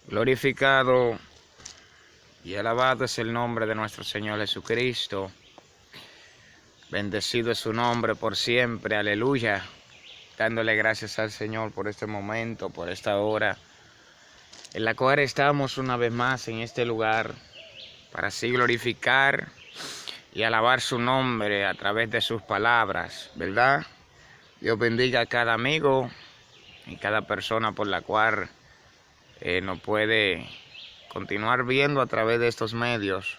Glorificado y alabado es el nombre de nuestro Señor Jesucristo. Bendecido es su nombre por siempre. Aleluya. Dándole gracias al Señor por este momento, por esta hora, en la cual estamos una vez más en este lugar para así glorificar y alabar su nombre a través de sus palabras, ¿verdad? Dios bendiga a cada amigo y cada persona por la cual nos puede continuar viendo a través de estos medios,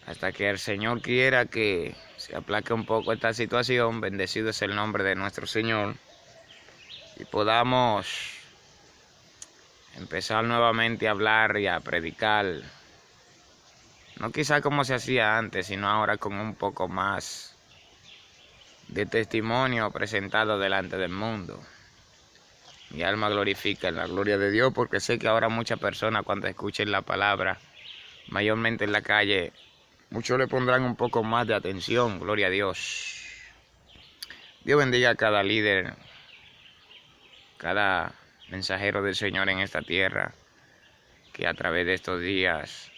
hasta que el Señor quiera que se aplaque un poco esta situación. Bendecido es el nombre de nuestro Señor, y podamos empezar nuevamente a hablar y a predicar, no quizá como se hacía antes, sino ahora con un poco más de testimonio presentado delante del mundo. Mi alma glorifica en la gloria de Dios, porque sé que ahora muchas personas, cuando escuchen la palabra, mayormente en la calle, muchos le pondrán un poco más de atención. Gloria a Dios. Dios bendiga a cada líder, cada mensajero del Señor en esta tierra, que a través de estos días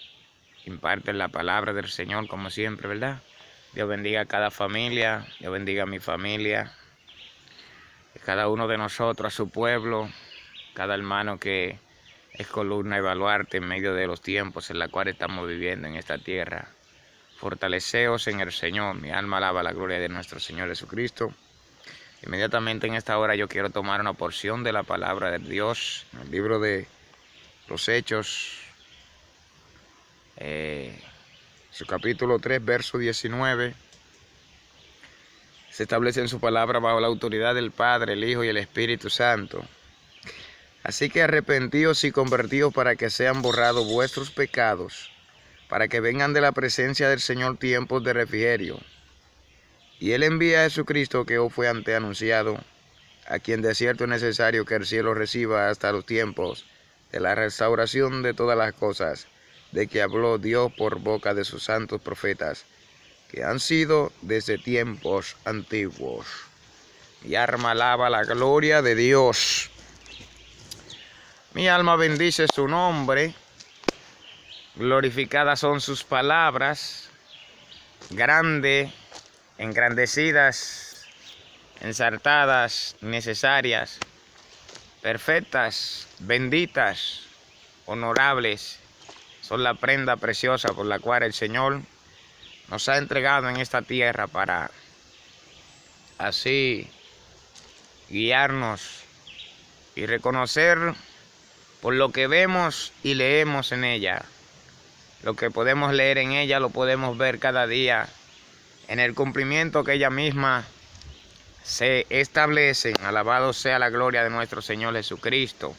imparten la palabra del Señor como siempre, ¿verdad? Dios bendiga a cada familia, Dios bendiga a mi familia, a cada uno de nosotros, a su pueblo, cada hermano que es columna y baluarte en medio de los tiempos en los cuales estamos viviendo en esta tierra. Fortaleceos en el Señor. Mi alma alaba la gloria de nuestro Señor Jesucristo. Inmediatamente en esta hora yo quiero tomar una porción de la palabra de Dios en el libro de los Hechos, su capítulo 3, verso 19. Se establece en su palabra bajo la autoridad del Padre, el Hijo y el Espíritu Santo. Así que arrepentíos y convertíos para que sean borrados vuestros pecados, para que vengan de la presencia del Señor tiempos de refrigerio. Y Él envía a Jesucristo, que os fue antes anunciado, a quien de cierto es necesario que el cielo reciba hasta los tiempos de la restauración de todas las cosas, de que habló Dios por boca de sus santos profetas, que han sido desde tiempos antiguos. Mi alma alaba la gloria de Dios. Mi alma bendice su nombre. Glorificadas son sus palabras, grandes, engrandecidas, ensartadas, necesarias, perfectas, benditas, honorables. Son la prenda preciosa por la cual el Señor nos ha entregado en esta tierra para así guiarnos y reconocer por lo que vemos y leemos en ella. Lo que podemos leer en ella lo podemos ver cada día en el cumplimiento que ella misma se establece. Alabado sea la gloria de nuestro Señor Jesucristo.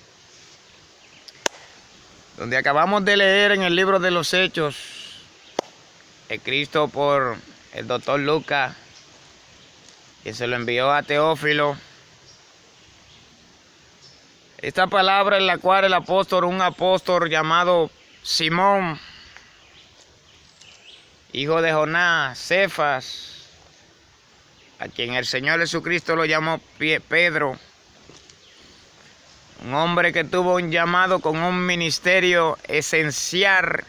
Donde acabamos de leer en el libro de los Hechos, escrito por el doctor Lucas, que se lo envió a Teófilo, esta palabra en la cual el apóstol, un apóstol llamado Simón, hijo de Jonás, Cefas, a quien el Señor Jesucristo lo llamó Pedro, un hombre que tuvo un llamado con un ministerio esencial,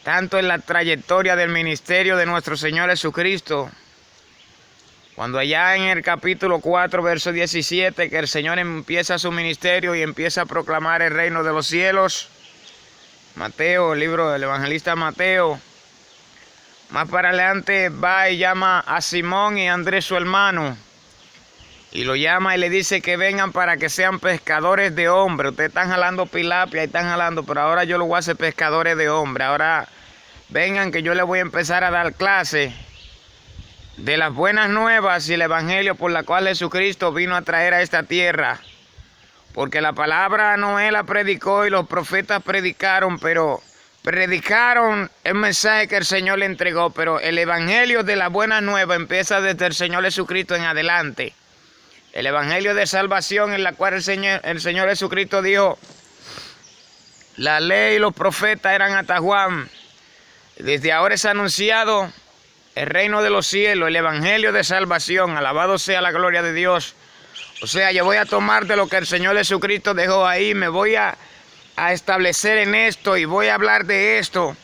tanto en la trayectoria del ministerio de nuestro Señor Jesucristo, cuando allá en el capítulo 4, verso 17, que el Señor empieza su ministerio y empieza a proclamar el reino de los cielos. Mateo, el libro del evangelista Mateo. Más para adelante va y llama a Simón y a Andrés, su hermano, y lo llama y le dice que vengan para que sean pescadores de hombres. Ustedes están jalando tilapia y están jalando, pero ahora yo los voy a hacer pescadores de hombres. Ahora vengan que yo les voy a empezar a dar clase de las buenas nuevas y el evangelio por la cual Jesucristo vino a traer a esta tierra. Porque la palabra Noé la predicó y los profetas predicaron, pero predicaron el mensaje que el Señor le entregó, pero el evangelio de la buena nueva empieza desde el Señor Jesucristo en adelante. El evangelio de salvación en la cual el Señor Jesucristo dijo, la ley y los profetas eran hasta Juan. Desde ahora es anunciado el reino de los cielos, el evangelio de salvación. Alabado sea la gloria de Dios. O sea, yo voy a tomar de lo que el Señor Jesucristo dejó ahí, me voy a a establecer en esto y voy a hablar de esto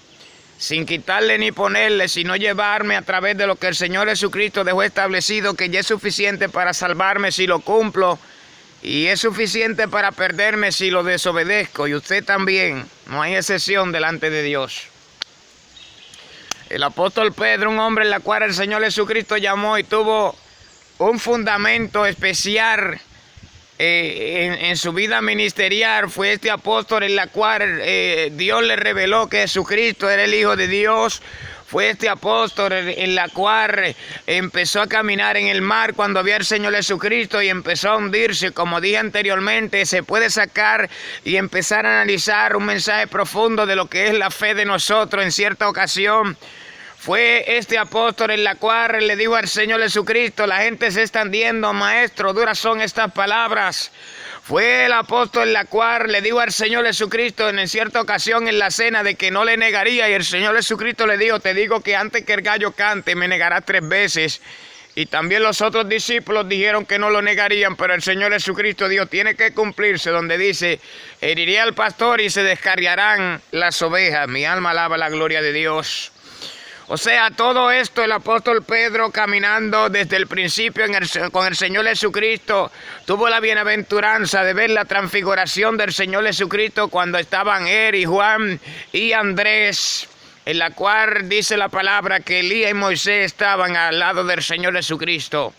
sin quitarle ni ponerle, sino llevarme a través de lo que el Señor Jesucristo dejó establecido, que ya es suficiente para salvarme si lo cumplo y es suficiente para perderme si lo desobedezco, y usted también. No hay excepción delante de Dios. El apóstol Pedro, un hombre en la cual el Señor Jesucristo llamó y tuvo un fundamento especial en su vida ministerial, fue este apóstol en la cual Dios le reveló que Jesucristo era el Hijo de Dios. Fue este apóstol en la cual empezó a caminar en el mar cuando había el Señor Jesucristo y empezó a hundirse. Como dije anteriormente, se puede sacar y empezar a analizar un mensaje profundo de lo que es la fe de nosotros en cierta ocasión. Fue este apóstol en la cual le dijo al Señor Jesucristo: la gente se está hundiendo, maestro, duras son estas palabras. Fue el apóstol en la cual le dijo al Señor Jesucristo en cierta ocasión en la cena de que no le negaría, y el Señor Jesucristo le dijo: te digo que antes que el gallo cante me negarás 3 veces. Y también los otros discípulos dijeron que no lo negarían, pero el Señor Jesucristo dijo: tiene que cumplirse donde dice: heriré al pastor y se descarriarán las ovejas. Mi alma alaba la gloria de Dios. O sea, todo esto el apóstol Pedro, caminando desde el principio con el Señor Jesucristo, tuvo la bienaventuranza de ver la transfiguración del Señor Jesucristo cuando estaban él y Juan y Andrés, en la cual dice la palabra que Elías y Moisés estaban al lado del Señor Jesucristo.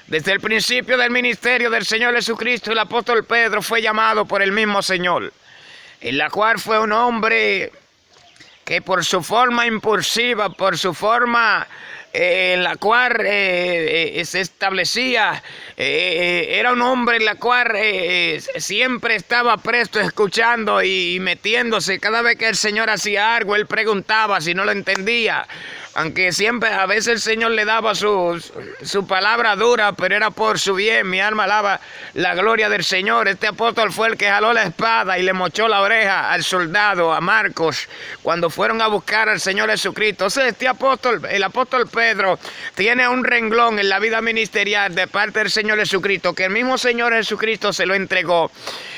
Desde el principio del ministerio del Señor Jesucristo, el apóstol Pedro fue llamado por el mismo Señor, en la cual fue un hombre que por su forma impulsiva, por su forma en la cual se establecía, era un hombre en la cual siempre estaba presto escuchando y metiéndose. Cada vez que el Señor hacía algo, él preguntaba si no lo entendía. Aunque siempre, a veces el Señor le daba su palabra dura, pero era por su bien. Mi alma alaba la gloria del Señor. Este apóstol fue el que jaló la espada y le mochó la oreja al soldado, a Marcos, cuando fueron a buscar al Señor Jesucristo. O sea, este apóstol, el apóstol Pedro, tiene un renglón en la vida ministerial de parte del Señor Jesucristo, que el mismo Señor Jesucristo se lo entregó.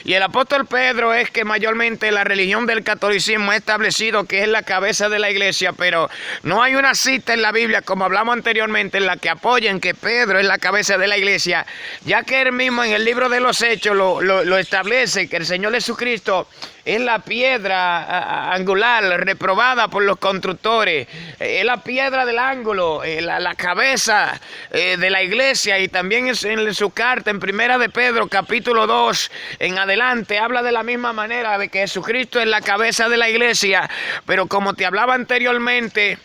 Y el apóstol Pedro es que mayormente la religión del catolicismo ha establecido que es la cabeza de la iglesia, pero no hay una cita en la Biblia, como hablamos anteriormente, en la que apoyen que Pedro es la cabeza de la iglesia, ya que él mismo en el libro de los Hechos lo establece, que el Señor Jesucristo es la piedra angular reprobada por los constructores, es la piedra del ángulo, la cabeza de la iglesia. Y también en su carta en Primera de Pedro capítulo 2 en adelante habla de la misma manera de que Jesucristo es la cabeza de la iglesia. Pero como te hablaba anteriormente,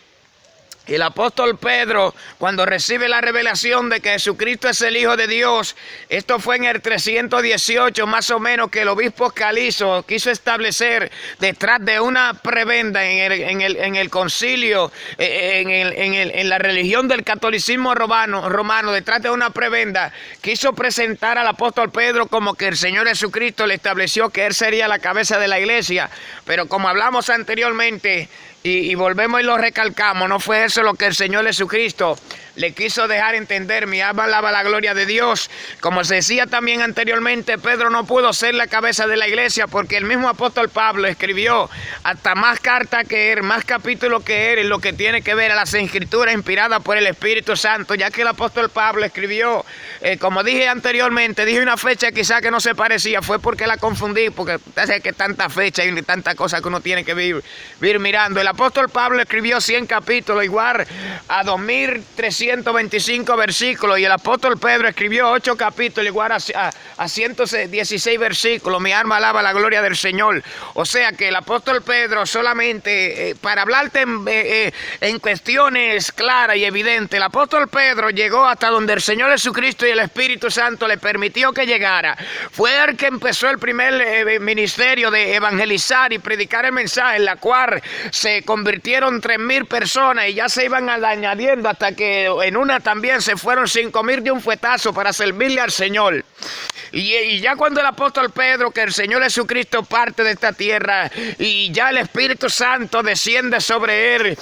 el apóstol Pedro, cuando recibe la revelación de que Jesucristo es el Hijo de Dios, esto fue en el 318 más o menos, que el obispo Calizo quiso establecer detrás de una prebenda en el concilio, en la religión del catolicismo romano, detrás de una prebenda, quiso presentar al apóstol Pedro como que el Señor Jesucristo le estableció que él sería la cabeza de la iglesia. Pero como hablamos anteriormente, y volvemos y lo recalcamos, no fue eso lo que el Señor Jesucristo le quiso dejar entender. Mi alma alaba la gloria de Dios. Como se decía también anteriormente, Pedro no pudo ser la cabeza de la iglesia porque el mismo apóstol Pablo escribió hasta más cartas que él, más capítulos que él, en lo que tiene que ver a las escrituras inspiradas por el Espíritu Santo, ya que el apóstol Pablo escribió, como dije anteriormente, dije una fecha quizá que no se parecía, fue porque la confundí, porque hace que tanta fecha y tanta cosa que uno tiene que vivir mirando. El apóstol Pablo escribió 100 capítulos, igual a 2325 versículos, y el apóstol Pedro escribió 8 capítulos, igual a 116 versículos. Mi alma alaba la gloria del Señor. O sea que el apóstol Pedro solamente, para hablarte en cuestiones claras y evidentes, el apóstol Pedro llegó hasta donde el Señor Jesucristo y el Espíritu Santo le permitió que llegara. Fue el que empezó el primer ministerio de evangelizar y predicar el mensaje, en la cual se convirtieron 3,000 personas y ya se iban añadiendo hasta que en una también se fueron 5,000 de un fuetazo para servirle al Señor. Y ya cuando el apóstol Pedro, que el Señor Jesucristo parte de esta tierra y ya el Espíritu Santo desciende sobre él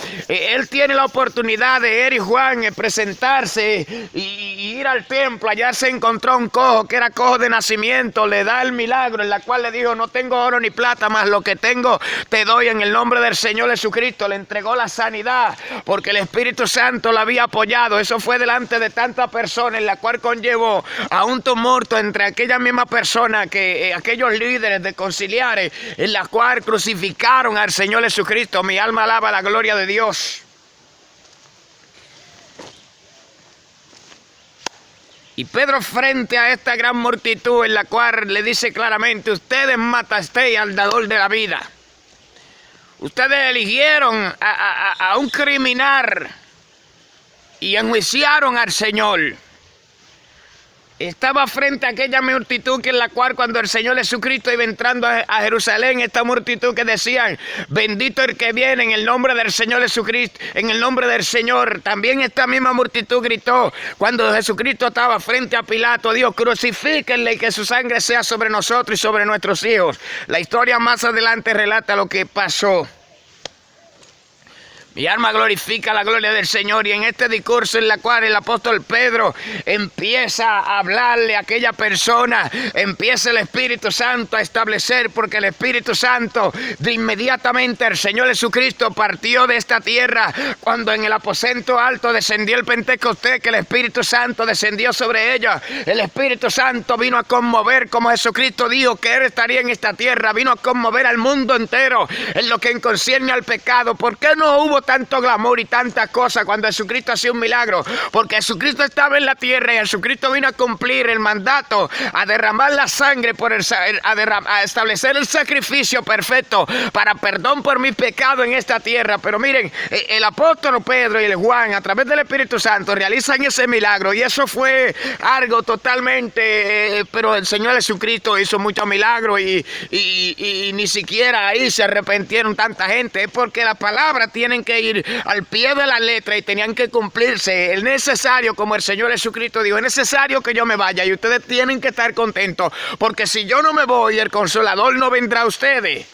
tiene la oportunidad de él y Juan presentarse y ir al templo. Allá se encontró un cojo que era cojo de nacimiento, le da el milagro en la cual le dijo: no tengo oro ni plata, mas lo que tengo te doy en el nombre del Señor Jesucristo. Le entregó la sanidad porque el Espíritu Santo lo había apoyado. Eso fue delante de tantas personas, en la cual conllevó a un tumulto entre aquella misma persona, que aquellos líderes de conciliares, en la cual crucificaron al Señor Jesucristo. Mi alma alaba la gloria de Dios. Y Pedro, frente a esta gran multitud, en la cual le dice claramente: ustedes matasteis al dador de la vida. Ustedes eligieron a un criminal y enjuiciaron al Señor. Estaba frente a aquella multitud que en la cual, cuando el Señor Jesucristo iba entrando a Jerusalén, esta multitud que decían: bendito el que viene en el nombre del Señor Jesucristo, en el nombre del Señor. También esta misma multitud gritó cuando Jesucristo estaba frente a Pilato: Dios, crucifíquenle y que su sangre sea sobre nosotros y sobre nuestros hijos. La historia más adelante relata lo que pasó. Mi alma glorifica la gloria del Señor, y en este discurso en la cual el apóstol Pedro empieza a hablarle a aquella persona, empieza el Espíritu Santo a establecer, porque el Espíritu Santo de inmediatamente el Señor Jesucristo partió de esta tierra cuando en el aposento alto descendió el Pentecostés, que el Espíritu Santo descendió sobre ella. El Espíritu Santo vino a conmover, como Jesucristo dijo que Él estaría en esta tierra, vino a conmover al mundo entero en lo que concierne al pecado. ¿Por qué no hubo tanto glamour y tantas cosas cuando Jesucristo hacía un milagro? Porque Jesucristo estaba en la tierra y Jesucristo vino a cumplir el mandato, a derramar la sangre, a establecer el sacrificio perfecto para perdón por mi pecado en esta tierra. Pero miren, el apóstol Pedro y el Juan, a través del Espíritu Santo, realizan ese milagro, y eso fue algo totalmente, pero el Señor Jesucristo hizo muchos milagros y ni siquiera ahí se arrepintieron tanta gente. Es porque la palabra tienen que ir al pie de la letra y tenían que cumplirse. Es necesario, como el Señor Jesucristo dijo, es necesario que yo me vaya y ustedes tienen que estar contentos, porque si yo no me voy, el Consolador no vendrá a ustedes.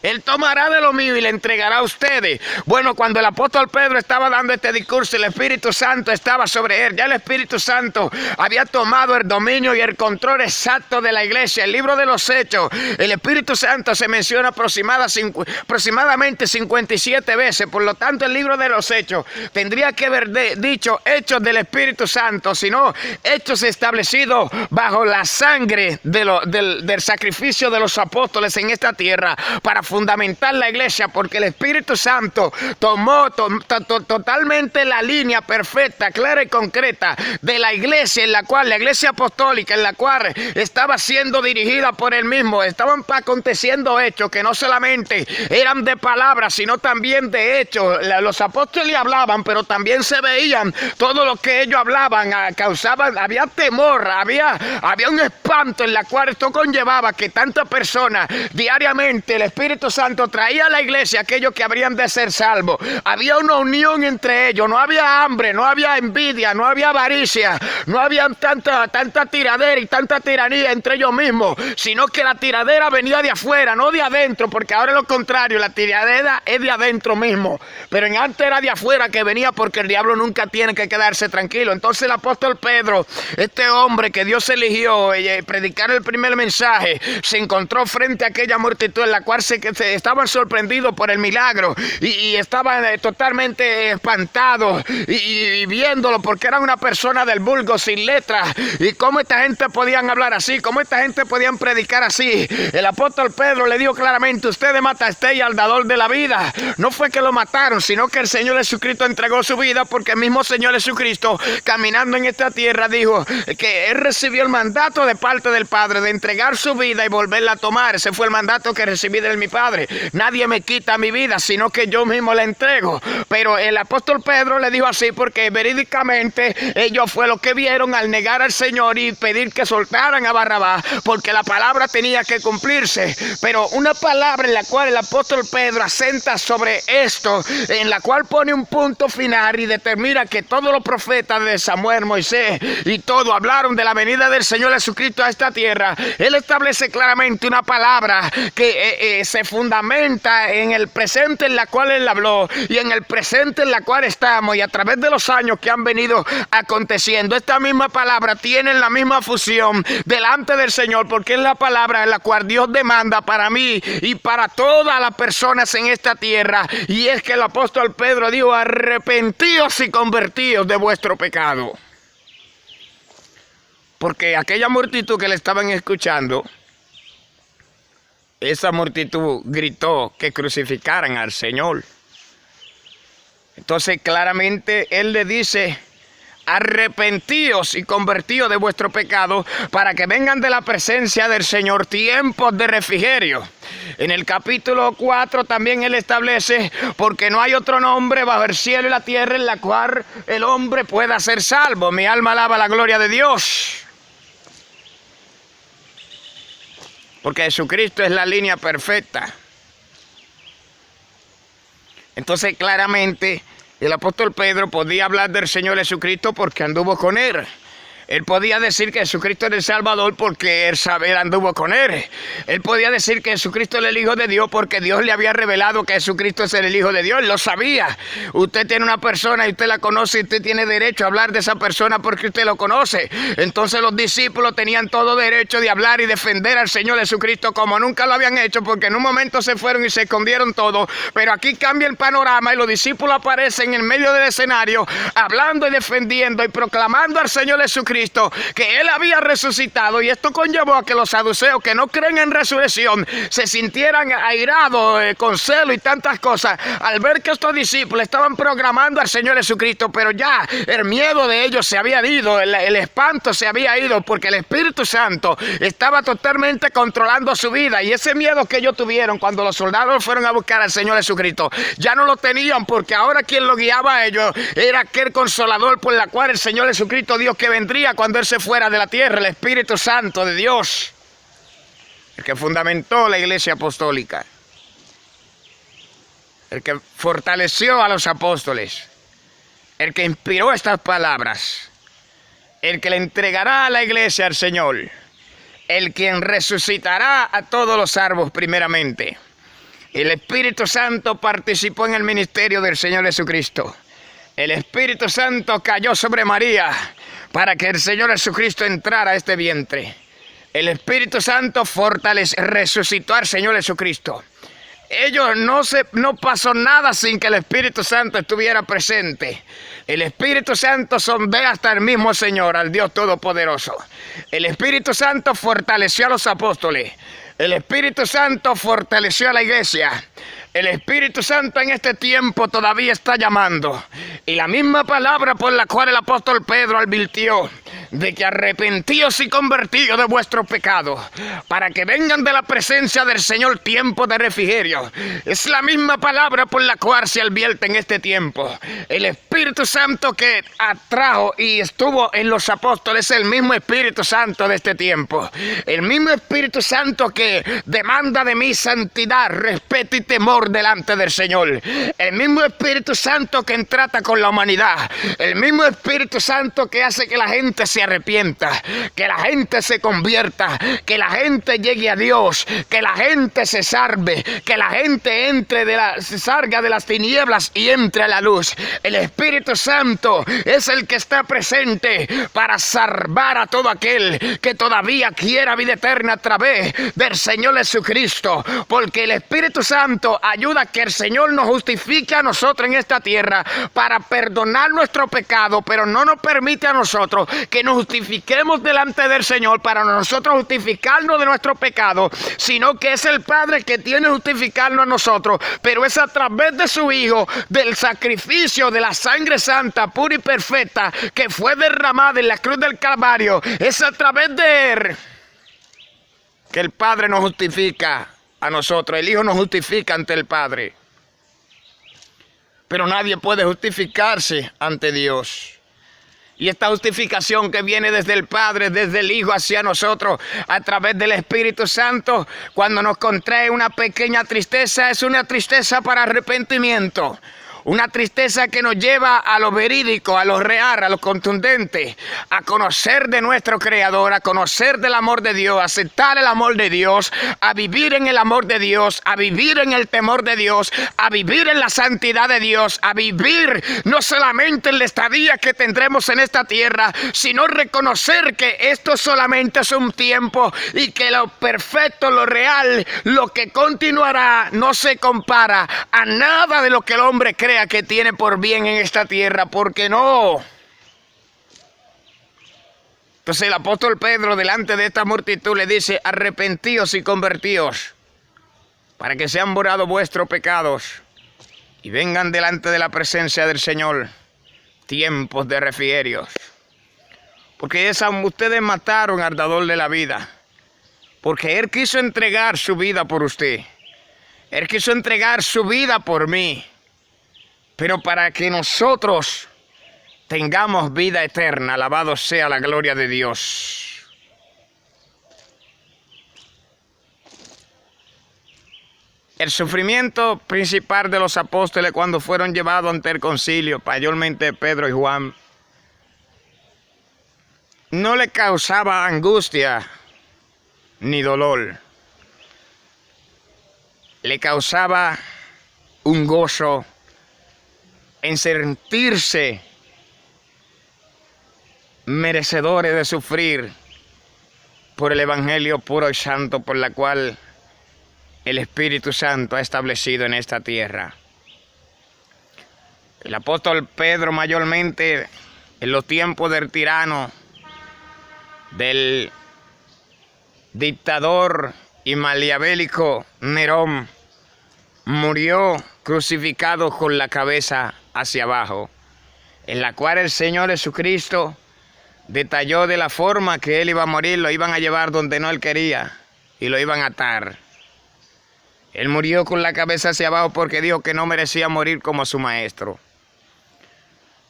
Él tomará de lo mío y le entregará a ustedes. Bueno, cuando el apóstol Pedro estaba dando este discurso, el Espíritu Santo estaba sobre él. Ya el Espíritu Santo había tomado el dominio y el control exacto de la iglesia. El libro de los Hechos, el Espíritu Santo se menciona aproximadamente 57 veces. Por lo tanto, el libro de los Hechos tendría que haber dicho Hechos del Espíritu Santo, sino Hechos establecidos bajo la sangre del sacrificio de los apóstoles en esta tierra para fundamentar la iglesia, porque el Espíritu Santo tomó totalmente la línea perfecta, clara y concreta de la iglesia, en la cual la iglesia apostólica, en la cual estaba siendo dirigida por él mismo. Estaban aconteciendo hechos que no solamente eran de palabras, sino también de hechos. Los apóstoles hablaban, pero también se veían todo lo que ellos hablaban, había temor, había un espanto en la cual esto conllevaba que tantas personas diariamente el Espíritu Santo traía a la iglesia aquellos que habrían de ser salvos. Había una unión entre ellos, no había hambre, no había envidia, no había avaricia, no había tanta tiradera y tanta tiranía entre ellos mismos, sino que la tiradera venía de afuera, no de adentro, porque ahora es lo contrario, la tiradera es de adentro mismo, pero en antes era de afuera que venía, porque el diablo nunca tiene que quedarse tranquilo. Entonces el apóstol Pedro, este hombre que Dios eligió predicar el primer mensaje, se encontró frente a aquella multitud en la cual se estaban sorprendidos por el milagro y estaban totalmente espantados y viéndolo, porque era una persona del vulgo, sin letras, y cómo esta gente podían hablar así, cómo esta gente podían predicar así. El apóstol Pedro le dijo claramente: ustedes matasteis al dador de la vida. No fue que lo mataron, sino que el Señor Jesucristo entregó su vida, porque el mismo Señor Jesucristo, caminando en esta tierra, dijo que Él recibió el mandato de parte del Padre de entregar su vida y volverla a tomar. Ese fue el mandato que recibí de mi Padre. Padre. Nadie me quita mi vida, sino que yo mismo la entrego. Pero el apóstol Pedro le dijo así porque verídicamente ellos fue lo que vieron al negar al Señor y pedir que soltaran a Barrabás, porque la palabra tenía que cumplirse. Pero una palabra en la cual el apóstol Pedro asenta sobre esto, en la cual pone un punto final y determina que todos los profetas de Samuel, Moisés y todo hablaron de la venida del Señor Jesucristo a esta tierra. Él establece claramente una palabra que se fundamenta en el presente en la cual él habló y en el presente en la cual estamos, y a través de los años que han venido aconteciendo. Esta misma palabra tiene la misma fusión delante del Señor, porque es la palabra en la cual Dios demanda para mí y para todas las personas en esta tierra. Y es que el apóstol Pedro dijo: arrepentíos y convertíos de vuestro pecado. Porque aquella multitud que le estaban escuchando, esa multitud gritó que crucificaran al Señor. Entonces claramente él le dice: arrepentíos y convertíos de vuestro pecado, para que vengan de la presencia del Señor tiempos de refrigerio. En el capítulo 4 también él establece: porque no hay otro nombre bajo el cielo y la tierra en la cual el hombre pueda ser salvo. Mi alma alaba la gloria de Dios. Porque Jesucristo es la línea perfecta. Entonces claramente el apóstol Pedro podía hablar del Señor Jesucristo porque anduvo con él. Él podía decir que Jesucristo era el Salvador porque él anduvo con él. Él podía decir que Jesucristo era el Hijo de Dios porque Dios le había revelado que Jesucristo es el Hijo de Dios. Él lo sabía. Usted tiene una persona y usted la conoce y usted tiene derecho a hablar de esa persona porque usted lo conoce. Entonces los discípulos tenían todo derecho de hablar y defender al Señor Jesucristo como nunca lo habían hecho, porque en un momento se fueron y se escondieron todo. Pero aquí cambia el panorama y los discípulos aparecen en medio del escenario hablando y defendiendo y proclamando al Señor Jesucristo que él había resucitado, y esto conllevó a que los saduceos, que no creen en resurrección, se sintieran airados con celo y tantas cosas al ver que estos discípulos estaban proclamando al Señor Jesucristo. Pero ya el miedo de ellos se había ido, el espanto se había ido, porque el Espíritu Santo estaba totalmente controlando su vida, y ese miedo que ellos tuvieron cuando los soldados fueron a buscar al Señor Jesucristo ya no lo tenían, porque ahora quien lo guiaba a ellos era aquel consolador por la cual el Señor Jesucristo dijo que vendría cuando él se fuera de la tierra, el Espíritu Santo de Dios, el que fundamentó la iglesia apostólica, el que fortaleció a los apóstoles, el que inspiró estas palabras, el que le entregará a la iglesia al Señor, el quien resucitará a todos los salvos primeramente. El Espíritu Santo participó en el ministerio del Señor Jesucristo. El Espíritu Santo cayó sobre María para que el Señor Jesucristo entrara a este vientre. El Espíritu Santo resucitó al Señor Jesucristo. Ellos no pasó nada sin que el Espíritu Santo estuviera presente. El Espíritu Santo sondea hasta el mismo Señor, al Dios Todopoderoso. El Espíritu Santo fortaleció a los apóstoles. El Espíritu Santo fortaleció a la iglesia. El Espíritu Santo en este tiempo todavía está llamando. Y la misma palabra por la cual el apóstol Pedro advirtió de que arrepentíos y convertíos de vuestros pecados, para que vengan de la presencia del Señor tiempos de refrigerio, es la misma palabra por la cual se advierte en este tiempo. El Espíritu Santo que atrajo y estuvo en los apóstoles es el mismo Espíritu Santo de este tiempo. El mismo Espíritu Santo que demanda de mí santidad, respeto y temor delante del Señor. El mismo Espíritu Santo que trata con la humanidad. El mismo Espíritu Santo que hace que la gente se arrepienta, que la gente se convierta, que la gente llegue a Dios, que la gente se salve, que la gente salga de las tinieblas y entre a la luz. El Espíritu Santo es el que está presente para salvar a todo aquel que todavía quiera vida eterna a través del Señor Jesucristo, porque el Espíritu Santo ayuda a que el Señor nos justifique a nosotros en esta tierra para perdonar nuestro pecado, pero no nos permite a nosotros que nos justifiquemos delante del Señor para nosotros justificarnos de nuestro pecado, sino que es el Padre que tiene que justificarnos a nosotros, pero es a través de su Hijo, del sacrificio de la sangre santa, pura y perfecta, que fue derramada en la cruz del Calvario. Es a través de Él que el Padre nos justifica a nosotros. El Hijo nos justifica ante el Padre. Pero nadie puede justificarse ante Dios. Y esta justificación que viene desde el Padre, desde el Hijo hacia nosotros, a través del Espíritu Santo, cuando nos contrae una pequeña tristeza, es una tristeza para arrepentimiento. Una tristeza que nos lleva a lo verídico, a lo real, a lo contundente, a conocer de nuestro Creador, a conocer del amor de Dios, a aceptar el amor de Dios, a vivir en el amor de Dios, a vivir en el temor de Dios, a vivir en la santidad de Dios, a vivir no solamente en la estadía que tendremos en esta tierra, sino reconocer que esto solamente es un tiempo y que lo perfecto, lo real, lo que continuará no se compara a nada de lo que el hombre crea que tiene por bien en esta tierra, porque no. Entonces el apóstol Pedro, delante de esta multitud, le dice: arrepentíos y convertíos, para que sean borrados vuestros pecados y vengan delante de la presencia del Señor tiempos de refrigerios. Porque ustedes mataron al dador de la vida, porque Él quiso entregar su vida por usted. Él quiso entregar su vida por mí. Pero para que nosotros tengamos vida eterna, alabado sea la gloria de Dios. El sufrimiento principal de los apóstoles cuando fueron llevados ante el concilio, mayormente Pedro y Juan, no le causaba angustia ni dolor. Le causaba un gozo en sentirse merecedores de sufrir por el Evangelio puro y santo por la cual el Espíritu Santo ha establecido en esta tierra. El apóstol Pedro, mayormente en los tiempos del tirano, del dictador y maquiavélico Nerón, murió crucificado con la cabeza hacia abajo, en la cual el Señor Jesucristo detalló de la forma que Él iba a morir. Lo iban a llevar donde no Él quería y lo iban a atar. Él murió con la cabeza hacia abajo porque dijo que no merecía morir como su maestro.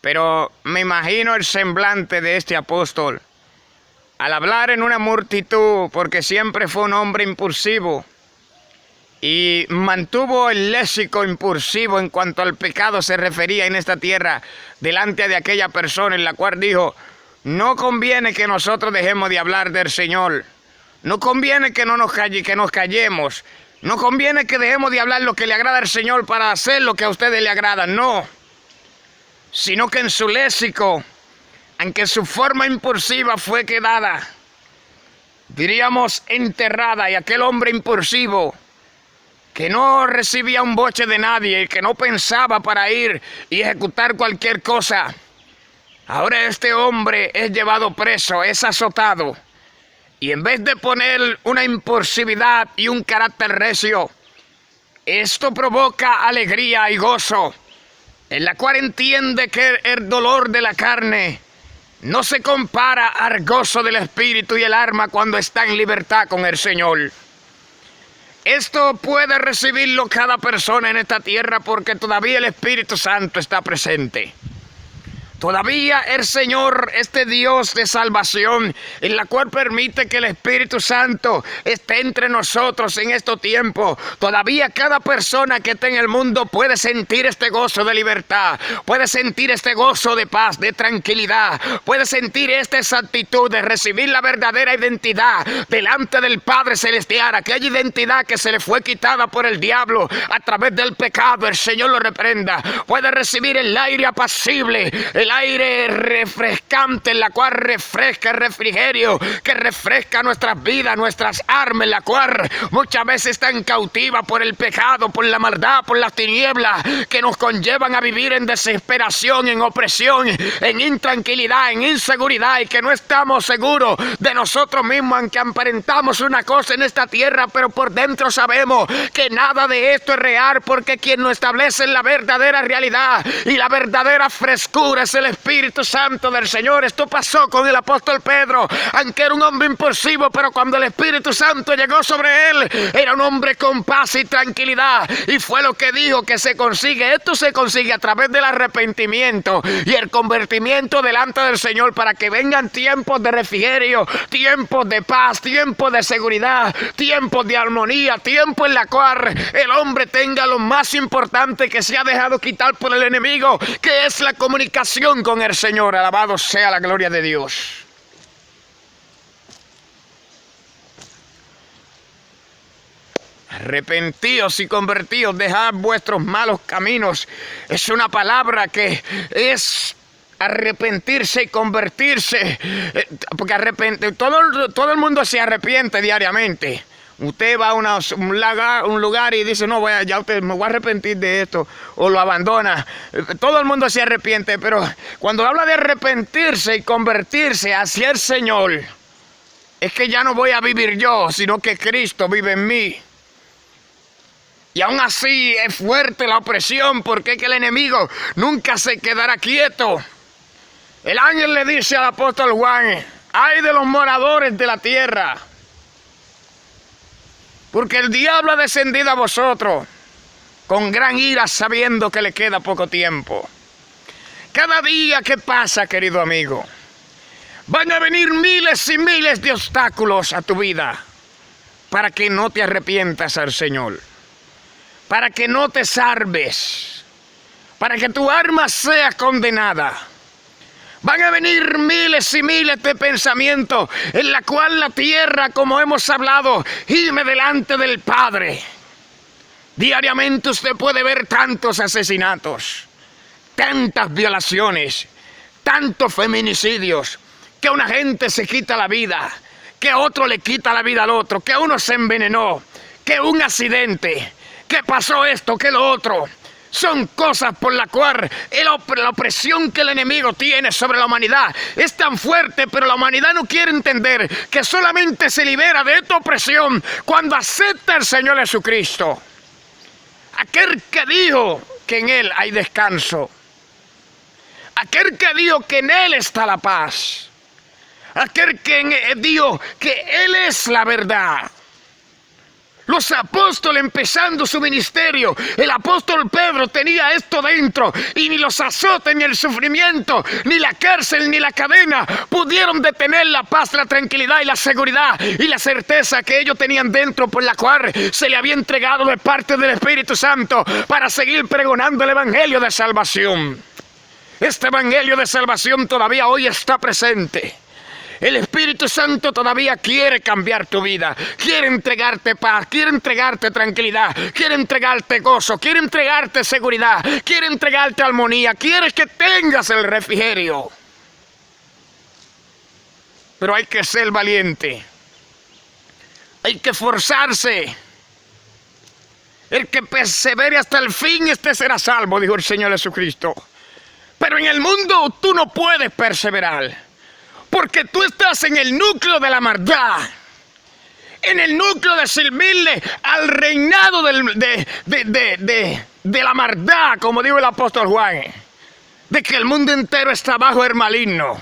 Pero me imagino el semblante de este apóstol al hablar en una multitud, porque siempre fue un hombre impulsivo y mantuvo el léxico impulsivo en cuanto al pecado se refería en esta tierra, delante de aquella persona en la cual dijo: no conviene que nosotros dejemos de hablar del Señor, no conviene que nos callemos, no conviene que dejemos de hablar lo que le agrada al Señor para hacer lo que a ustedes le agrada, no, sino que en su léxico, aunque su forma impulsiva fue quedada, diríamos enterrada, y aquel hombre impulsivo que no recibía un boche de nadie, que no pensaba para ir y ejecutar cualquier cosa, ahora este hombre es llevado preso, es azotado, y en vez de poner una impulsividad y un carácter recio, esto provoca alegría y gozo, en la cual entiende que el dolor de la carne no se compara al gozo del espíritu y el alma cuando está en libertad con el Señor. Esto puede recibirlo cada persona en esta tierra porque todavía el Espíritu Santo está presente. Todavía el Señor, este Dios de salvación, en la cual permite que el Espíritu Santo esté entre nosotros en estos tiempos, todavía cada persona que esté en el mundo puede sentir este gozo de libertad, puede sentir este gozo de paz, de tranquilidad, puede sentir esta exactitud de recibir la verdadera identidad delante del Padre Celestial, aquella identidad que se le fue quitada por el diablo a través del pecado. El Señor lo reprenda. Puede recibir el aire apacible, el aire refrescante, en la cual refresca el refrigerio, que refresca nuestras vidas, nuestras almas, en la cual muchas veces están cautivas por el pecado, por la maldad, por las tinieblas, que nos conllevan a vivir en desesperación, en opresión, en intranquilidad, en inseguridad, y que no estamos seguros de nosotros mismos, aunque aparentamos una cosa en esta tierra, pero por dentro sabemos que nada de esto es real, porque quien nos establece la verdadera realidad y la verdadera frescura es el Espíritu Santo del Señor. Esto pasó con el apóstol Pedro, aunque era un hombre impulsivo, pero cuando el Espíritu Santo llegó sobre él, era un hombre con paz y tranquilidad. Y fue lo que dijo que se consigue. Esto se consigue a través del arrepentimiento y el convertimiento delante del Señor, para que vengan tiempos de refrigerio, tiempos de paz, tiempos de seguridad, tiempos de armonía, tiempos en la cual el hombre tenga lo más importante que se ha dejado quitar por el enemigo, que es la comunicación con el Señor. Alabado sea la gloria de Dios. Arrepentíos y convertíos, dejad vuestros malos caminos. Es una palabra que es arrepentirse y convertirse, porque todo el mundo se arrepiente diariamente. Usted va a un lugar y dice, no, me voy a arrepentir de esto, o lo abandona. Todo el mundo se arrepiente, pero cuando habla de arrepentirse y convertirse hacia el Señor, es que ya no voy a vivir yo, sino que Cristo vive en mí. Y aún así es fuerte la opresión, porque es que el enemigo nunca se quedará quieto. El ángel le dice al apóstol Juan, ay de los moradores de la tierra, porque el diablo ha descendido a vosotros con gran ira, sabiendo que le queda poco tiempo. Cada día que pasa, querido amigo, van a venir miles y miles de obstáculos a tu vida, para que no te arrepientas al Señor, para que no te salves, para que tu alma sea condenada. Van a venir miles y miles de pensamientos en la cual la tierra, como hemos hablado, gime delante del Padre. Diariamente usted puede ver tantos asesinatos, tantas violaciones, tantos feminicidios, que una gente se quita la vida, que otro le quita la vida al otro, que uno se envenenó, que un accidente, que pasó esto, que lo otro. Son cosas por las cuales la opresión que el enemigo tiene sobre la humanidad es tan fuerte, pero la humanidad no quiere entender que solamente se libera de esta opresión cuando acepta al Señor Jesucristo. Aquel que dijo que en Él hay descanso. Aquel que dijo que en Él está la paz. Aquel que dijo que Él es la verdad. Los apóstoles empezando su ministerio, el apóstol Pedro tenía esto dentro, y ni los azotes, ni el sufrimiento, ni la cárcel, ni la cadena pudieron detener la paz, la tranquilidad y la seguridad y la certeza que ellos tenían dentro, por la cual se le había entregado de parte del Espíritu Santo para seguir pregonando el evangelio de salvación. Este evangelio de salvación todavía hoy está presente. El Espíritu Santo todavía quiere cambiar tu vida, quiere entregarte paz, quiere entregarte tranquilidad, quiere entregarte gozo, quiere entregarte seguridad, quiere entregarte armonía, quiere que tengas el refrigerio. Pero hay que ser valiente, hay que esforzarse. El que persevere hasta el fin, este será salvo, dijo el Señor Jesucristo. Pero en el mundo tú no puedes perseverar, porque tú estás en el núcleo de la maldad, en el núcleo de servirle al reinado de la maldad, como dijo el apóstol Juan, de que el mundo entero está bajo el maligno.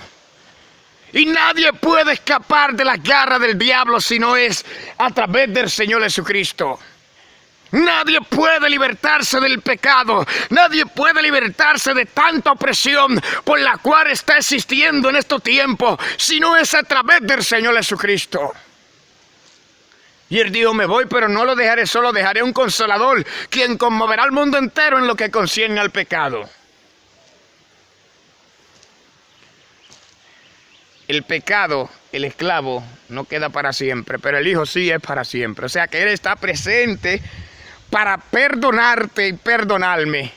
Y nadie puede escapar de las garras del diablo si no es a través del Señor Jesucristo. Nadie puede libertarse del pecado, nadie puede libertarse de tanta opresión por la cual está existiendo en estos tiempos, si no es a través del Señor Jesucristo. Y Él dijo, me voy, pero no lo dejaré solo, dejaré un consolador, quien conmoverá al mundo entero en lo que concierne al pecado. El pecado, el esclavo, no queda para siempre, pero el Hijo sí es para siempre. O sea que Él está presente para perdonarte y perdonarme.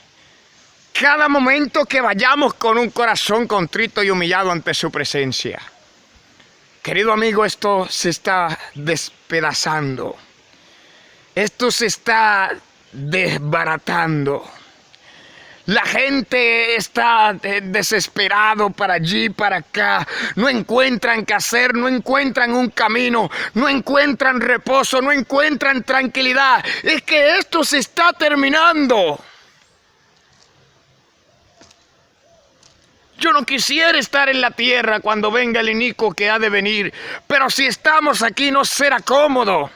Cada momento que vayamos con un corazón contrito y humillado ante su presencia. Querido amigo, esto se está despedazando. Esto se está desbaratando. La gente está desesperado para allí, para acá. No encuentran qué hacer, no encuentran un camino, no encuentran reposo, no encuentran tranquilidad. Es que esto se está terminando. Yo no quisiera estar en la tierra cuando venga el inicuo que ha de venir, pero si estamos aquí no será cómodo.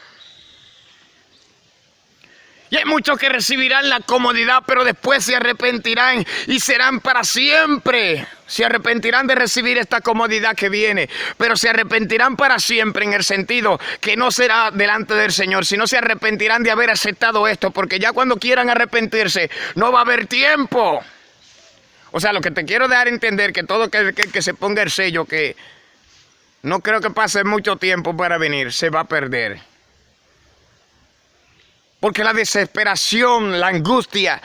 Y hay muchos que recibirán la comodidad, pero después se arrepentirán y serán para siempre. Se arrepentirán de recibir esta comodidad que viene, pero se arrepentirán para siempre en el sentido que no será delante del Señor, sino se arrepentirán de haber aceptado esto, porque ya cuando quieran arrepentirse no va a haber tiempo. O sea, lo que te quiero dar a entender, que todo que se ponga el sello, que no creo que pase mucho tiempo para venir, se va a perder. Porque la desesperación, la angustia,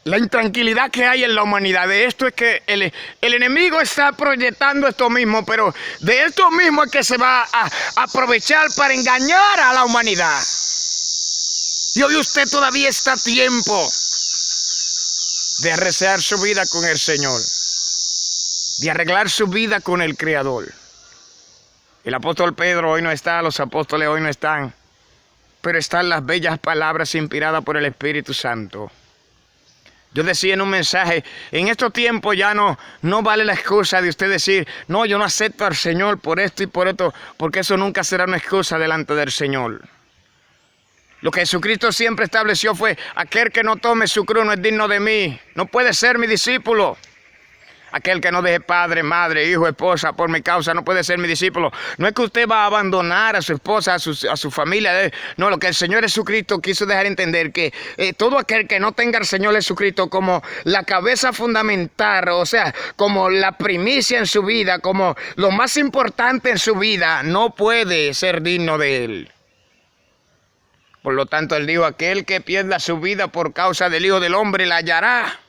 la intranquilidad que hay en la humanidad, de esto es que el enemigo está proyectando esto mismo, pero de esto mismo es que se va a aprovechar para engañar a la humanidad. Y hoy usted todavía está a tiempo de arreglar su vida con el Señor, de arreglar su vida con el Creador. El apóstol Pedro hoy no está, los apóstoles hoy no están, pero están las bellas palabras inspiradas por el Espíritu Santo. Yo decía en un mensaje, en estos tiempos ya no vale la excusa de usted decir, no, yo no acepto al Señor por esto y por esto, porque eso nunca será una excusa delante del Señor. Lo que Jesucristo siempre estableció fue, aquel que no tome su cruz no es digno de mí, no puede ser mi discípulo. Aquel que no deje padre, madre, hijo, esposa por mi causa no puede ser mi discípulo. No es que usted va a abandonar a su esposa, a su familia. No, lo que el Señor Jesucristo quiso dejar entender, que todo aquel que no tenga al Señor Jesucristo como la cabeza fundamental, o sea, como la primicia en su vida, como lo más importante en su vida, no puede ser digno de Él. Por lo tanto, Él dijo, aquel que pierda su vida por causa del Hijo del Hombre la hallará.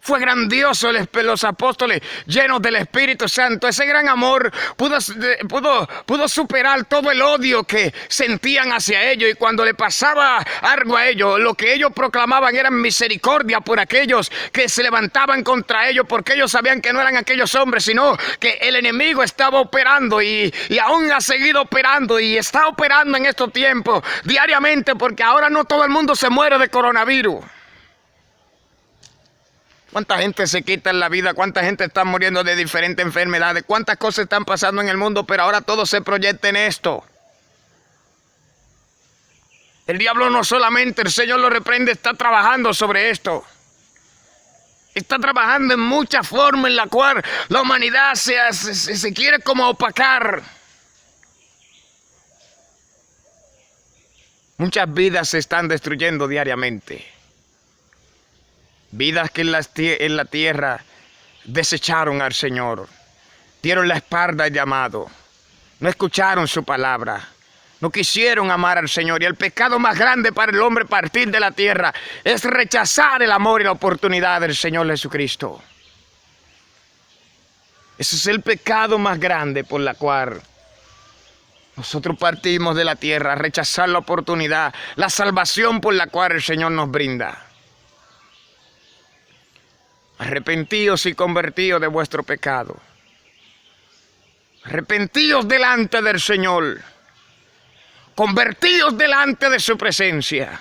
Fue grandioso los apóstoles llenos del Espíritu Santo. Ese gran amor pudo superar todo el odio que sentían hacia ellos. Y cuando le pasaba algo a ellos, lo que ellos proclamaban era misericordia por aquellos que se levantaban contra ellos, porque ellos sabían que no eran aquellos hombres, sino que el enemigo estaba operando y aún ha seguido operando y está operando en estos tiempos diariamente, porque ahora no todo el mundo se muere de coronavirus. ¿Cuánta gente se quita en la vida? ¿Cuánta gente está muriendo de diferentes enfermedades? ¿Cuántas cosas están pasando en el mundo? Pero ahora todo se proyecta en esto. El diablo no solamente, el Señor lo reprende, está trabajando sobre esto. Está trabajando en muchas formas en la cual la humanidad se quiere como opacar. Muchas vidas se están destruyendo diariamente. Vidas que en la tierra desecharon al Señor, dieron la espalda al llamado, no escucharon su palabra, no quisieron amar al Señor. Y el pecado más grande para el hombre partir de la tierra es rechazar el amor y la oportunidad del Señor Jesucristo. Ese es el pecado más grande por la cual nosotros partimos de la tierra, rechazar la oportunidad, la salvación por la cual el Señor nos brinda. Arrepentíos y convertíos de vuestro pecado. Arrepentíos delante del Señor. Convertíos delante de su presencia.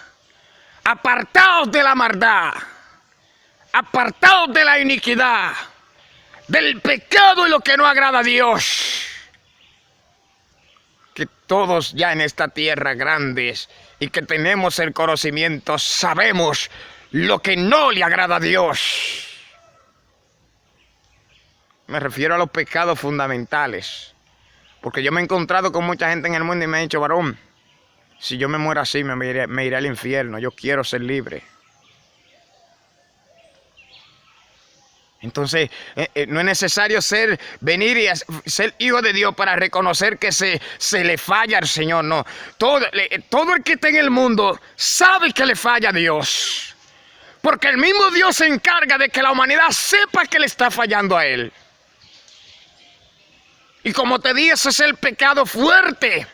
Apartaos de la maldad. Apartaos de la iniquidad. Del pecado y lo que no agrada a Dios. Que todos ya en esta tierra grandes y que tenemos el conocimiento sabemos lo que no le agrada a Dios. Me refiero a los pecados fundamentales. Porque yo me he encontrado con mucha gente en el mundo y me ha dicho, varón, si yo me muero así me iré al infierno, yo quiero ser libre. Entonces, no es necesario venir y ser hijo de Dios para reconocer que se le falla al Señor, no. Todo el que está en el mundo sabe que le falla a Dios. Porque el mismo Dios se encarga de que la humanidad sepa que le está fallando a Él. Y como te dije, ese es el pecado fuerte,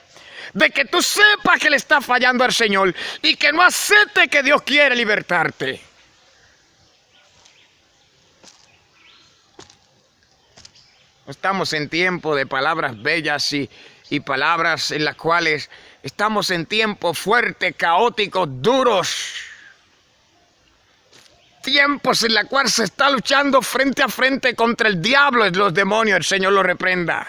de que tú sepas que le está fallando al Señor y que no aceptes que Dios quiere libertarte. No estamos en tiempo de palabras bellas y palabras en las cuales Estamos en tiempos fuertes, caóticos, duros. Tiempos en los cuales se está luchando frente a frente contra el diablo y los demonios. El Señor lo reprenda.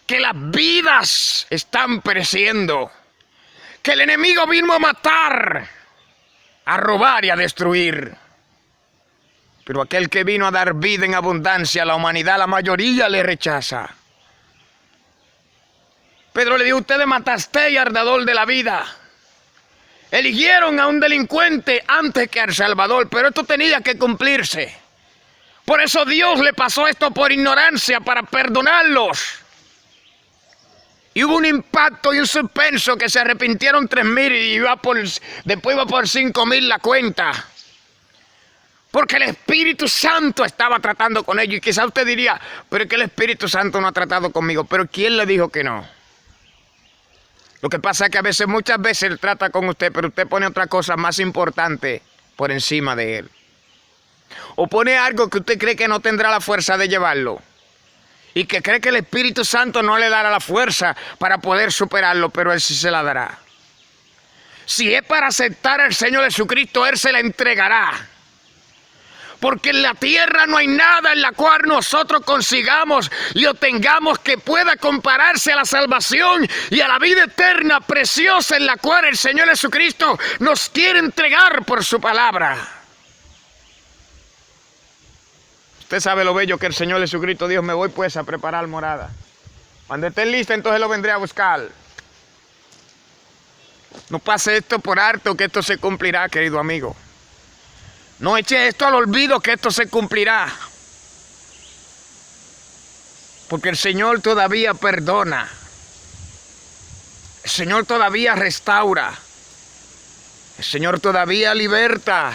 Que las vidas están pereciendo. Que el enemigo vino a matar, a robar y a destruir. Pero aquel que vino a dar vida en abundancia a la humanidad, la mayoría le rechaza. Pedro le dijo: ustedes matasteis al dador de la vida. Eligieron a un delincuente antes que al Salvador, pero esto tenía que cumplirse. Por eso Dios le pasó esto por ignorancia, para perdonarlos. Y hubo un impacto y un suspenso, que se arrepintieron 3,000 y después iba por 5,000 la cuenta. Porque el Espíritu Santo estaba tratando con ellos. Y quizá usted diría: pero es que el Espíritu Santo no ha tratado conmigo. Pero ¿quién le dijo que no? Lo que pasa es que muchas veces Él trata con usted, pero usted pone otra cosa más importante por encima de Él. O pone algo que usted cree que no tendrá la fuerza de llevarlo. Y que cree que el Espíritu Santo no le dará la fuerza para poder superarlo, pero Él sí se la dará. Si es para aceptar al Señor Jesucristo, Él se la entregará. Porque en la tierra no hay nada en la cual nosotros consigamos y obtengamos que pueda compararse a la salvación y a la vida eterna preciosa en la cual el Señor Jesucristo nos quiere entregar por su palabra. Usted sabe lo bello que el Señor Jesucristo dijo: me voy pues a preparar morada. Cuando esté lista, entonces lo vendré a buscar. No pase esto por harto, que esto se cumplirá, querido amigo. No eche esto al olvido, que esto se cumplirá. Porque el Señor todavía perdona. El Señor todavía restaura. El Señor todavía liberta.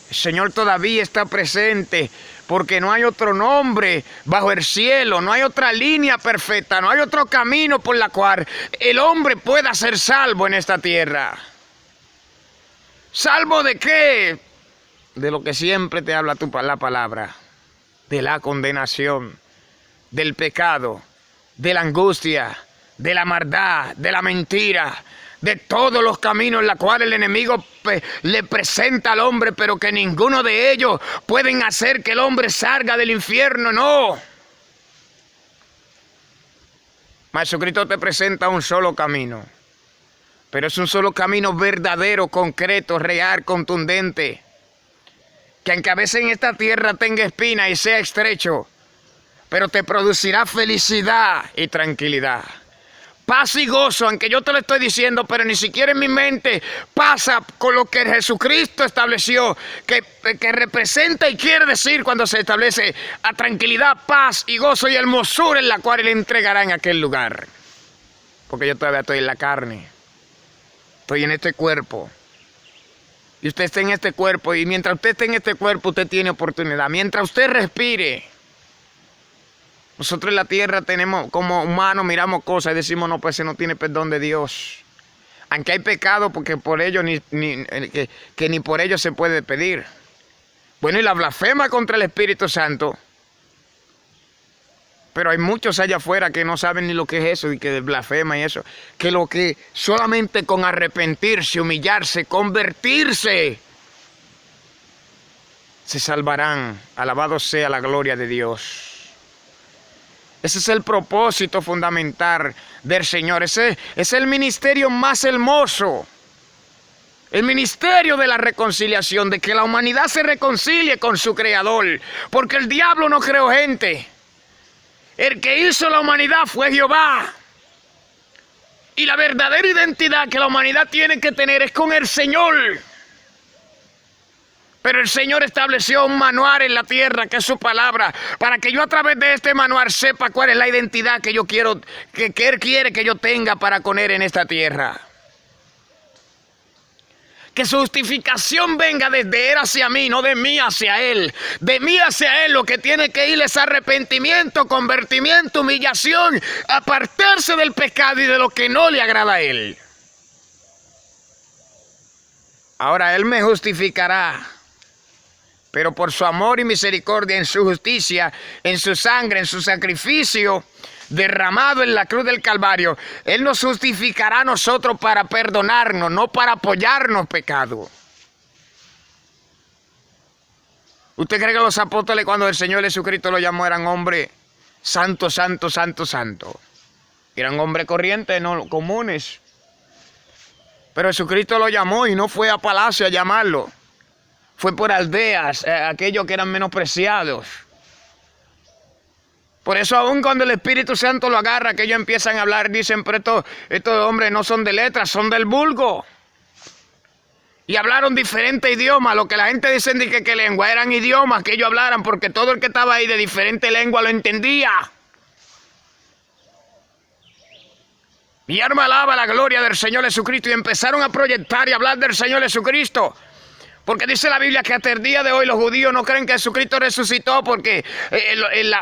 El Señor todavía está presente. Porque no hay otro nombre bajo el cielo. No hay otra línea perfecta. No hay otro camino por la cual el hombre pueda ser salvo en esta tierra. ¿Salvo de qué? De lo que siempre te habla la palabra, de la condenación, del pecado, de la angustia, de la maldad, de la mentira, de todos los caminos en los cuales el enemigo le presenta al hombre, pero que ninguno de ellos pueden hacer que el hombre salga del infierno, no. Jesucristo te presenta un solo camino, pero es un solo camino verdadero, concreto, real, contundente. Que aunque a veces en esta tierra tenga espina y sea estrecho, pero te producirá felicidad y tranquilidad. Paz y gozo, aunque yo te lo estoy diciendo, pero ni siquiera en mi mente pasa con lo que Jesucristo estableció, que representa y quiere decir cuando se establece a tranquilidad, paz y gozo y hermosura en la cual Él entregará en aquel lugar. Porque yo todavía estoy en la carne, estoy en este cuerpo. Y usted está en este cuerpo, y mientras usted esté en este cuerpo, usted tiene oportunidad. Mientras usted respire, nosotros en la tierra tenemos, como humanos, miramos cosas y decimos: no, pues ese no tiene perdón de Dios. Aunque hay pecado, porque por ello que ni por ello se puede pedir. Bueno, y la blasfema contra el Espíritu Santo. Pero hay muchos allá afuera que no saben ni lo que es eso, y que blasfema y eso. Que lo que solamente con arrepentirse, humillarse, convertirse, se salvarán. Alabado sea la gloria de Dios. Ese es el propósito fundamental del Señor. Ese es el ministerio más hermoso. El ministerio de la reconciliación, de que la humanidad se reconcilie con su Creador. Porque el diablo no creó gente. El que hizo la humanidad fue Jehová. Y la verdadera identidad que la humanidad tiene que tener es con el Señor. Pero el Señor estableció un manual en la tierra, que es su palabra, para que yo a través de este manual sepa cuál es la identidad que yo quiero, que Él quiere que yo tenga para con Él en esta tierra. Que su justificación venga desde Él hacia mí, no de mí hacia Él. De mí hacia Él lo que tiene que ir es arrepentimiento, convertimiento, humillación, apartarse del pecado y de lo que no le agrada a Él. Ahora Él me justificará, pero por su amor y misericordia, en su justicia, en su sangre, en su sacrificio derramado en la cruz del Calvario, Él nos justificará a nosotros para perdonarnos, no para apoyarnos pecado. ¿Usted cree que los apóstoles, cuando el Señor Jesucristo los llamó, eran hombres santo, santo, santo, santo? Eran hombres corrientes, no comunes. Pero Jesucristo lo llamó y no fue a palacio a llamarlo. Fue por aldeas, aquellos que eran menospreciados. Por eso aún cuando el Espíritu Santo lo agarra, que ellos empiezan a hablar, dicen, pero estos hombres no son de letras, son del vulgo. Y hablaron diferentes idiomas. Lo que la gente dice que lengua eran idiomas que ellos hablaran, porque todo el que estaba ahí de diferente lengua lo entendía. Mi alma alaba la gloria del Señor Jesucristo, y empezaron a proyectar y hablar del Señor Jesucristo. Porque dice la Biblia que hasta el día de hoy los judíos no creen que Jesucristo resucitó, porque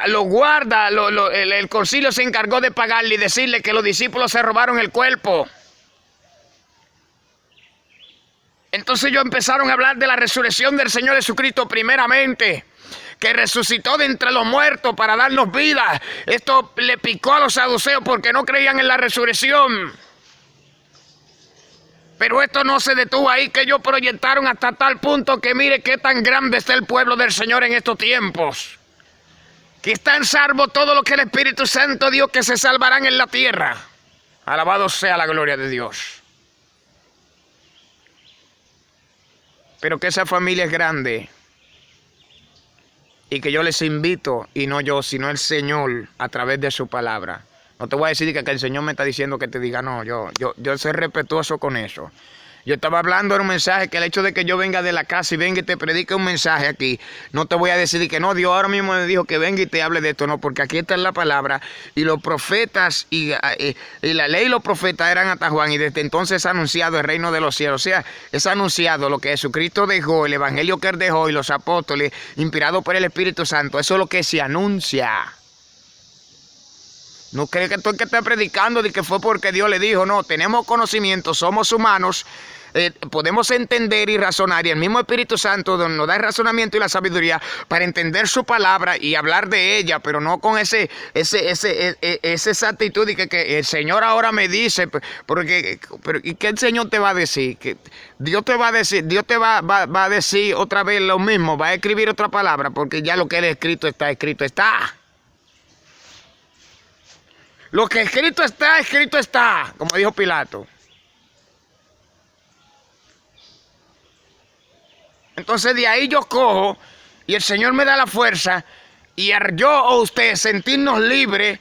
los guardas, el concilio se encargó de pagarle y decirle que los discípulos se robaron el cuerpo. Entonces ellos empezaron a hablar de la resurrección del Señor Jesucristo primeramente, que resucitó de entre los muertos para darnos vida. Esto le picó a los saduceos porque no creían en la resurrección. Pero esto no se detuvo ahí, que ellos proyectaron hasta tal punto que mire qué tan grande está el pueblo del Señor en estos tiempos. Que están salvos todo lo que el Espíritu Santo dio, que se salvarán en la tierra. Alabado sea la gloria de Dios. Pero que esa familia es grande. Y que yo les invito, y no yo, sino el Señor, a través de su palabra. No te voy a decir que el Señor me está diciendo que te diga, no, yo soy respetuoso con eso. Yo estaba hablando de un mensaje, que el hecho de que yo venga de la casa y venga y te predique un mensaje aquí, no te voy a decir que no, Dios ahora mismo me dijo que venga y te hable de esto, no, porque aquí está la palabra, y los profetas, y la ley y los profetas eran hasta Juan, y desde entonces es anunciado el reino de los cielos. O sea, es anunciado lo que Jesucristo dejó, el evangelio que él dejó, y los apóstoles, inspirados por el Espíritu Santo. Eso es lo que se anuncia. No cree que tú el que está predicando de que fue porque Dios le dijo. No, tenemos conocimiento, somos humanos, podemos entender y razonar, y el mismo Espíritu Santo nos da el razonamiento y la sabiduría para entender su palabra y hablar de ella, pero no con esa actitud de que el Señor ahora me dice, ¿y qué el Señor te va a decir? Que Dios te va a decir, Dios te va a decir otra vez lo mismo, va a escribir otra palabra, porque ya lo que él escrito está. Lo que escrito está, como dijo Pilato. Entonces de ahí yo cojo y el Señor me da la fuerza, y al yo o usted sentirnos libres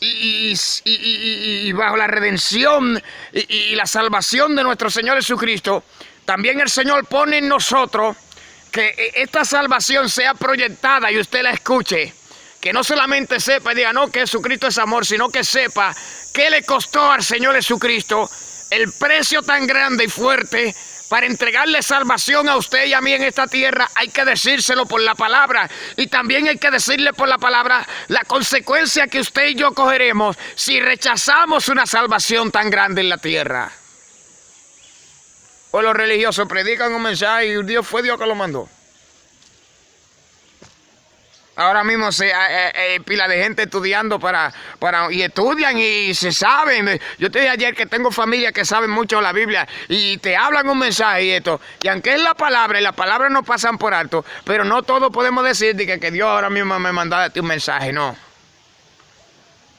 y bajo la redención y la salvación de nuestro Señor Jesucristo, también el Señor pone en nosotros que esta salvación sea proyectada y usted la escuche. Que no solamente sepa y diga, no, que Jesucristo es amor, sino que sepa qué le costó al Señor Jesucristo el precio tan grande y fuerte para entregarle salvación a usted y a mí en esta tierra. Hay que decírselo por la palabra, y también hay que decirle por la palabra la consecuencia que usted y yo cogeremos si rechazamos una salvación tan grande en la tierra. O los religiosos predican un mensaje y Dios fue Dios que lo mandó. Ahora mismo hay pila de gente estudiando y estudian y se saben. Yo te dije ayer que tengo familia que saben mucho la Biblia y te hablan un mensaje y esto. Y aunque es la palabra, y las palabras no pasan por alto, pero no todos podemos decir que Dios ahora mismo me mandó a ti un mensaje, no.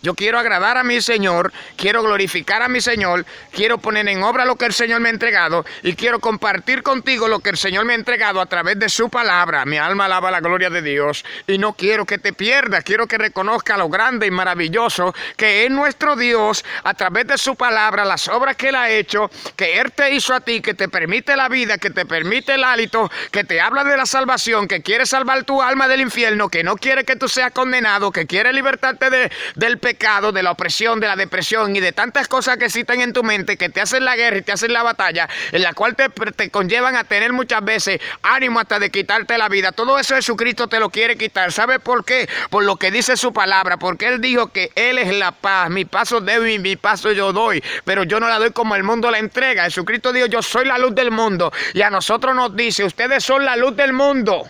Yo quiero agradar a mi Señor, quiero glorificar a mi Señor, quiero poner en obra lo que el Señor me ha entregado y quiero compartir contigo lo que el Señor me ha entregado a través de su palabra. Mi alma alaba la gloria de Dios y no quiero que te pierdas, quiero que reconozca lo grande y maravilloso que es nuestro Dios a través de su palabra, las obras que Él ha hecho, que Él te hizo a ti, que te permite la vida, que te permite el hálito, que te habla de la salvación, que quiere salvar tu alma del infierno, que no quiere que tú seas condenado, que quiere libertarte del pecado, de la opresión, de la depresión y de tantas cosas que existen en tu mente, que te hacen la guerra y te hacen la batalla, en la cual te conllevan a tener muchas veces ánimo hasta de quitarte la vida. Todo eso Jesucristo te lo quiere quitar. ¿Sabe por qué? Por lo que dice su palabra, porque Él dijo que Él es la paz. Mi paso doy y mi paso yo doy, pero yo no la doy como el mundo la entrega. Jesucristo dijo, yo soy la luz del mundo, y a nosotros nos dice, ustedes son la luz del mundo.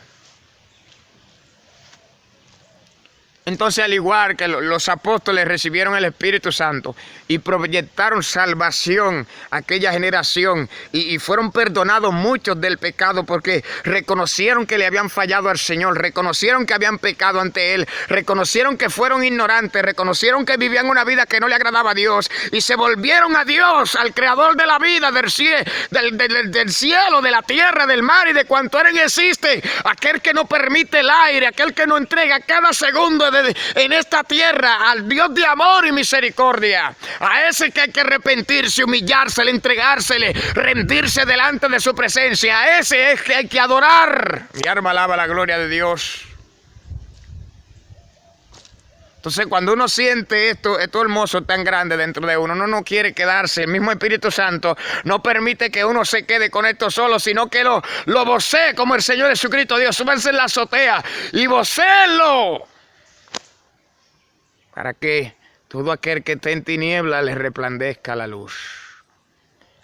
Entonces, al igual que los apóstoles recibieron el Espíritu Santo y proyectaron salvación a aquella generación y fueron perdonados muchos del pecado porque reconocieron que le habían fallado al Señor, reconocieron que habían pecado ante Él, reconocieron que fueron ignorantes, reconocieron que vivían una vida que no le agradaba a Dios y se volvieron a Dios, al Creador de la vida, del cielo, de la tierra, del mar y de cuanto en existe, aquel que no permite el aire, aquel que no entrega cada segundo en esta tierra, al Dios de amor y misericordia, a ese que hay que arrepentirse, humillársele, entregársele, rendirse delante de su presencia, a ese es que hay que adorar. Mi alma alaba la gloria de Dios. Entonces, cuando uno siente esto hermoso tan grande dentro de uno no quiere quedarse. El mismo Espíritu Santo no permite que uno se quede con esto solo, sino que lo vocee como el Señor Jesucristo. Dios, súbanse en la azotea y vocéenlo, para que todo aquel que esté en tiniebla le resplandezca la luz.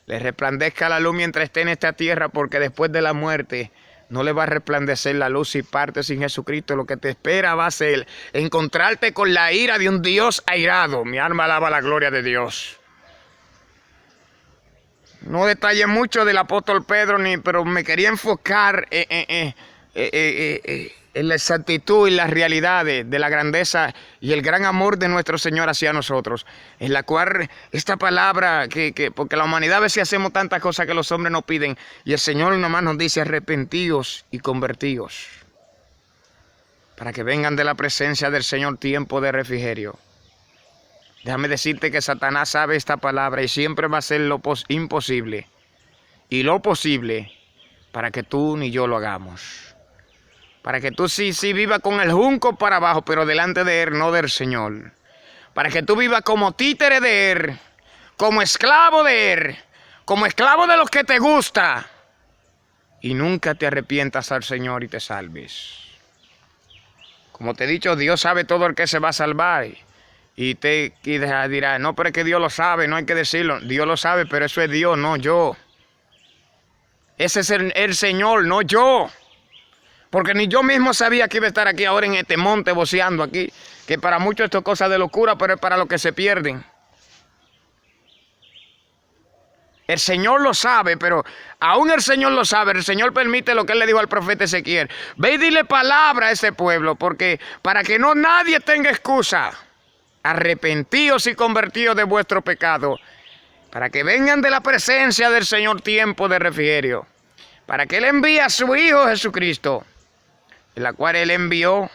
Le resplandezca la luz mientras esté en esta tierra, porque después de la muerte no le va a resplandecer la luz. Si partes sin Jesucristo, lo que te espera va a ser encontrarte con la ira de un Dios airado. Mi alma alaba la gloria de Dios. No detallé mucho del apóstol Pedro, pero me quería enfocar en la exactitud y las realidades de la grandeza y el gran amor de nuestro Señor hacia nosotros, en la cual esta palabra, porque la humanidad a veces hacemos tantas cosas que los hombres no piden, y el Señor nomás nos dice: arrepentíos y convertíos, para que vengan de la presencia del Señor tiempo de refrigerio. Déjame decirte que Satanás sabe esta palabra y siempre va a hacer lo imposible y lo posible para que tú ni yo lo hagamos. Para que tú sí vivas con el junco para abajo, pero delante de Él, no del Señor. Para que tú vivas como títere de Él, como esclavo de Él, como esclavo de los que te gusta, y nunca te arrepientas al Señor y te salves. Como te he dicho, Dios sabe todo el que se va a salvar. Y dirá: no, pero es que Dios lo sabe, no hay que decirlo. Dios lo sabe, pero eso es Dios, no yo. Ese es el Señor, no yo. Porque ni yo mismo sabía que iba a estar aquí ahora en este monte voceando aquí. Que para muchos esto es cosa de locura, pero es para los que se pierden. El Señor lo sabe, pero aún el Señor lo sabe. El Señor permite lo que Él le dijo al profeta Ezequiel: ve y dile palabra a ese pueblo, porque para que no nadie tenga excusa. Arrepentíos y convertíos de vuestro pecado, para que vengan de la presencia del Señor tiempo de refrigerio, para que Él envíe a su Hijo Jesucristo, en la cual Él envió,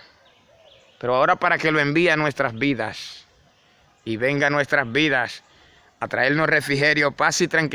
pero ahora para que lo envíe a nuestras vidas, y venga a nuestras vidas a traernos refrigerio, paz y tranquilidad.